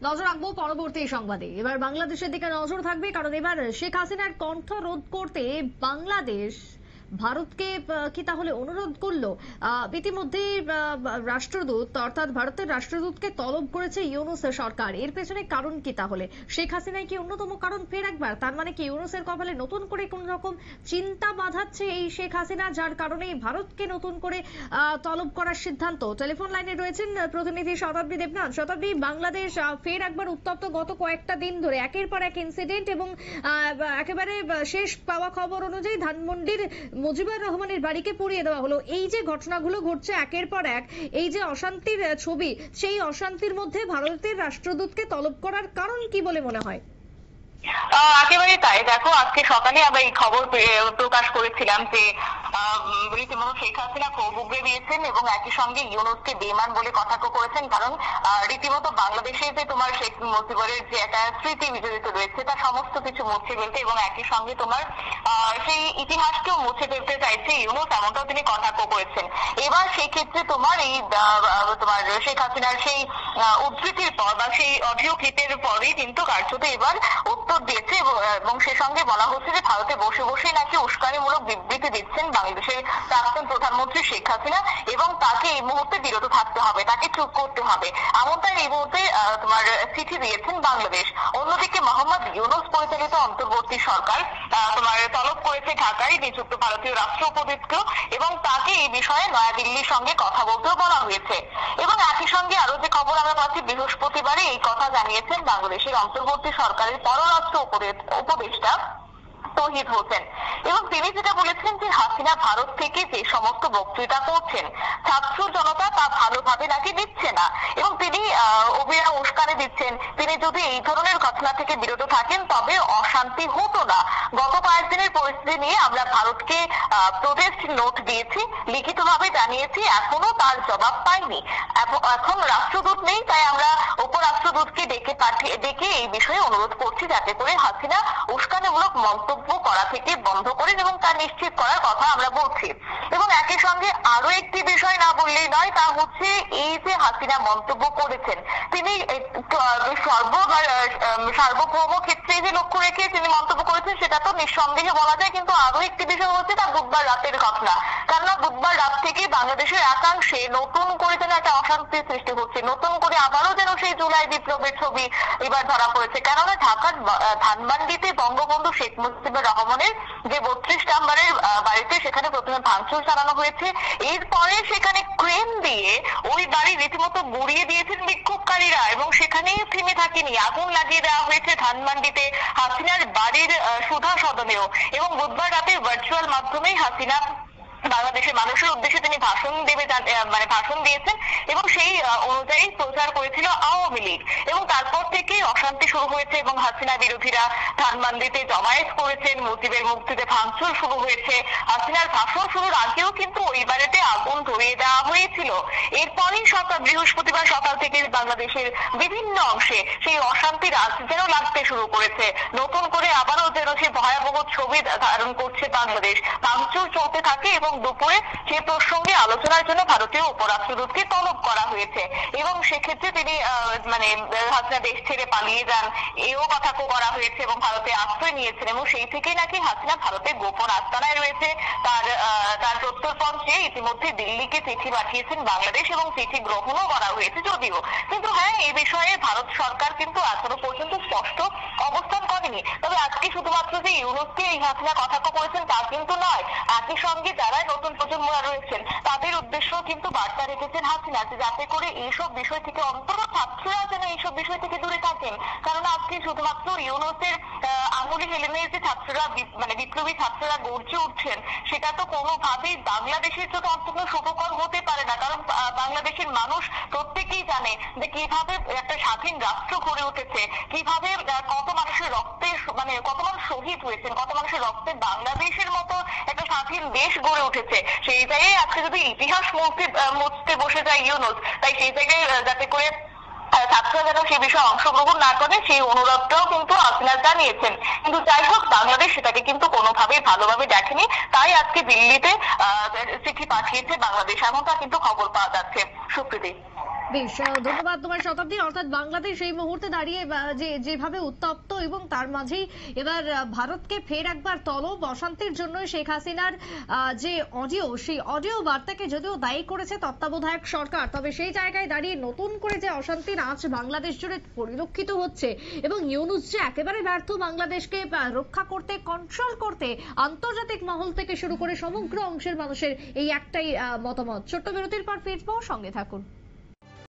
নজর রাখবো পরবর্তী সংবাদে। এবার বাংলাদেশের দিকে নজর থাকবে, কারণ এবার শেখ হাসিনার কণ্ঠ রোধ করতে বাংলাদেশ ভারতকে কি তাহলে অনুরোধ করলো? ইতিমধ্যে রাষ্ট্রদূত অর্থাৎ ভারতের রাষ্ট্রদূতকে তলব করেছে ইউনূস সরকার। এর পেছনে কারণ কি তাহলে? শেখ হাসিনাই কি অন্যতম কারণ? ফের একবার তার মানে কি ইউনূসের কপালে নতুন করে কোন রকম চিন্তা বাঁধাচ্ছে এই শেখ হাসিনা, যার কারণে ভারতকে নতুন করে তলব করার সিদ্ধান্ত? টেলিফোন লাইনে রয়েছেন প্রতিনিধি শতাব্দী দেবনাথ। শতাব্দী, বাংলাদেশ ফের একবার উত্তপ্ত। গত কয়েকটা দিন ধরে একের পর এক ইনসিডেন্ট এবং একেবারে শেষ পাওয়া খবর অনুযায়ী ধানমন্ডির মুজিবুর রহমানের বাড়িকে পুড়িয়ে দেওয়া হলো। এই যে ঘটনাগুলো ঘটছে একের পর এক, এই যে অশান্তির ছবি, সেই অশান্তির মধ্যে ভারতের রাষ্ট্রদূতকে তলব করার কারণ কি বলে মনে হয়? একেবারে তাই। দেখো, আজকে সকালে আমরা এই খবর প্রকাশ করেছিলাম যে রীতিমতো শেখ হাসিনা ক্ষোভ উগরে দিয়েছেন এবং একই সঙ্গে ইউনূসকে বেঈমান বলে কটাক্ষ করেছেন। কারণ রীতিমতো বাংলাদেশে যে তোমার শেখ মুজিবুরের যে একটা স্মৃতি বিজড়িত রয়েছে তার সমস্ত কিছু মুছে ফেলতে এবং একই সঙ্গে তোমার সেই ইতিহাসকেও মুছে ফেলতে চাইছে ইউনূস, এমনটাও তিনি কটাক্ষ করেছেন। এবার সেই ক্ষেত্রে তোমার এই তোমার শেখ হাসিনার সেই উদ্ধৃতির পর বা সেই অডিও ক্লিপের পরেই কিন্তু কার্যত এবার উত্তর দিয়েছে এবং সে সঙ্গে বলা হচ্ছে যে ভারতে বসে বসেই নাকি উস্কানিমূলক বিবৃতি দিচ্ছেন বাংলাদেশের প্রাক্তন প্রধানমন্ত্রী শেখ হাসিনা এবং তাকে এই মুহূর্তে বিরত থাকতে হবে, তাকে চুপ করতে হবে, এমনটাই এই মুহূর্তে তোমার চিঠি দিয়েছেন বাংলাদেশ। অন্যদিকে মোহাম্মদ ইউনূস পরিচালিত অন্তর্বর্তী সরকার তোমার তলব করেছে ঢাকায় নিযুক্ত ভারতীয় রাষ্ট্র উপদেষ্টাকে এবং তাকে এই বিষয়ে নয়াদিল্লির সঙ্গে কথা বলতেও বলা হয়েছে। এবং একই সঙ্গে আরো যে খবর আমরা পাচ্ছি, বৃহস্পতিবারে এই কথা জানিয়েছেন বাংলাদেশের অন্তর্বর্তী সরকারের পররাষ্ট্র উপদেষ্টা তৌহিদ হোসেন এবং তিনি যেটা বলেছেন যে হাসিনা ভারত থেকে যে সমস্ত বক্তৃতা করছেন ছাত্র জনতা তা ভালোভাবে নাকি দিচ্ছে না এবং তিনি অবিরা উস্কানি দিচ্ছেন। তিনি যদি এই ধরনের ঘটনা থেকে বিরত থাকেন তবে অশান্তি হতো না। গত কয়েকদিনের পরিস্থিতি নিয়ে আমরা ভারতকে প্রোটেস্ট নোট দিয়েছি, লিখিতভাবে জানিয়েছি, এখনো তার জবাব পাইনি। এখন রাষ্ট্রদূত নেই, তাই আমরা উপরাষ্ট্রদূতকে ডেকে এই বিষয়ে অনুরোধ করছি যাতে করে হাসিনা উস্কানিমূলক মন্তব্য করা থেকে বন্ধ করেন এবং তা নিশ্চিত করার কথা আমরা বলছি। এবং একই সঙ্গে আরো একটি বিষয় না বললেই নয়, তা হচ্ছে এই যে হাসিনা মন্তব্য করেছেন তিনি সার্বভৌম ক্ষেত্রে যে লক্ষ্য রেখে তিনি মন্তব্য করেছেন সেটা তো নিঃসন্দেহে বলা যায়, কিন্তু আরো একটি বিষয় হচ্ছে তা বুধবার রাতের ঘটনা। কেননা বুধবার রাত থেকে বাংলাদেশের একাংশে নতুন করে যেন একটা অশান্তির সৃষ্টি হচ্ছে, নতুন করে আবারও যেন সেই জুলাই বিপ্লবের ছবি এবার ধরা পড়েছে। কেননা ঢাকার ধানমন্ডিতে বঙ্গবন্ধু শেখ মুজিবুর রহমানের যে 32 নম্বরের বাড়িতে সেখানে প্রথমে ভাঙচুর চালানো হয়েছে, এরপরে সেখানে ক্রেন দিয়ে ওই বাড়ি রীতিমতো গুড়িয়ে দিয়েছেন বিক্ষোভকারীরা এবং সেখানেই থেমে থাকেনি, আগুন লাগিয়ে দেওয়া হয়েছে ধানমন্ডিতে হাসিনার বাড়ির সুধা সদনেও। এবং বুধবার রাতে ভার্চুয়াল মাধ্যমেই হাসিনা বাংলাদেশের মানুষের উদ্দেশ্যে তিনি ভাষণ দিয়েছেন এবং সেই অনুযায়ী প্রচার করেছিল আওয়ামী লীগ এবং তারপর থেকে অশান্তি শুরু হয়েছে এবং হাসিনা বিরোধীরা ধানমন্ডিতে জমায়েত করেছেন, মুজিবের মুক্তিতে ভাঙচুর শুরু হয়েছে। হাসিনার ভাষণ শুরুর আগেও কিন্তু ওই বাড়িতে আগুন ধরিয়ে দেওয়া হয়েছিল। এরপরই বৃহস্পতিবার সকাল থেকে বাংলাদেশের বিভিন্ন অংশে সেই অশান্তি রাজ যেন লাগতে শুরু করেছে, নতুন করে আবারও যেন সে ভয়াবহ ছবি ধারণ করছে বাংলাদেশ। ভাঙচুর চলতে থাকে এবং দুপুরে সে প্রসঙ্গে আলোচনার জন্য ভারতীয় উপরাষ্ট্রদূতকে তলব করা হয়েছে এবং সেক্ষেত্রে তিনি হাসিনা দেশ ছেড়ে পালিয়ে যান এও কটাক্ষ করা হয়েছে এবং ভারতে আশ্রয় নিয়েছেন এবং সেই থেকেই নাকি হাসিনা ভারতের গোপন আস্তানায় রয়েছে। তার প্রত্যর্পণ চেয়ে ইতিমধ্যে দিল্লিকে চিঠি পাঠিয়েছেন বাংলাদেশ এবং চিঠি গ্রহণও করা হয়েছে যদিও, কিন্তু হ্যাঁ, এই বিষয়ে ভারত সরকার কিন্তু এখনো পর্যন্ত স্পষ্ট অবস্থান করেনি। তবে আজকে শুধুমাত্র যে ইউনূসকে এই হাসিনা কটাক্ষ করেছেন তা কিন্তু নয়, একই সঙ্গে যারা নতুন প্রজন্মরা রয়েছেন তাদের উদ্দেশ্য কিন্তু বার্তা রেখেছেন হাসিনা যে যাতে করে এইসব বিষয় থেকে অন্তত ছাত্ররা যেন এইসব বিষয় থেকে দূরে থাকেন। কারণ আজকে শুধুমাত্র ইউনূসের আঙুলি হেলেনে যে ছাত্ররা বিপ্লবী ছাত্ররা গর্জে উঠছেন সেটা তো কোনোভাবেই বাংলাদেশের জন্য অন্তত সুখকর হতে পারে না। কারণ বাংলাদেশের মানুষ প্রত্যেকেই জানে যে কিভাবে একটা স্বাধীন রাষ্ট্র গড়ে উঠেছে, কিভাবে কত মানুষের রক্তে কত মানুষ শহীদ হয়েছেন, কত মানুষের রক্তে বাংলাদেশের মতো একটা স্বাধীন দেশ গড়ে উঠেছে। সেই জায়গায় আজকে যদি ইতিহাস মুছতে বসে যায় ইউনূস, তাই সেই জায়গায় যাতে করে ছাত্ররা যেন সেই বিষয়ে অংশগ্রহণ না করে সেই অনুরোধটাও কিন্তু হাসিনা জানিয়েছেন। কিন্তু যাই হোক, বাংলাদেশ সেটাকে কিন্তু কোনোভাবেই ভালোভাবে দেখেনি, তাই আজকে দিল্লিতে চিঠি পাঠিয়েছে বাংলাদেশ, এমনটা কিন্তু খবর পাওয়া যাচ্ছে। সুপ্রীতি। বেশ, ধন্যবাদ তোমার শতাব্দী। অর্থাৎ বাংলাদেশ এই মুহূর্তে দাঁড়িয়ে যেভাবে উত্তপ্ত, এবং তার মাঝেই এবার ভারতকে ফের একবার তলব অশান্তির জন্য শেখ হাসিনার যে অডিও, সেই অডিও বার্তাকে যদিও দায়ী করেছে তত্ত্বাবধায়ক সরকার, তবে সেই জায়গায় দাঁড়িয়ে নতুন করে যে অশান্তির আঁচ বাংলাদেশ জুড়ে পরিলক্ষিত হচ্ছে, এবং ইউনূস যে একেবারে ব্যর্থ বাংলাদেশকে রক্ষা করতে, কন্ট্রোল করতে, আন্তর্জাতিক মহল থেকে শুরু করে সমগ্র অংশের মানুষের এই একটাই মতামত। ছোট্ট বিরতির পর ফিরবো, সঙ্গে থাকুন।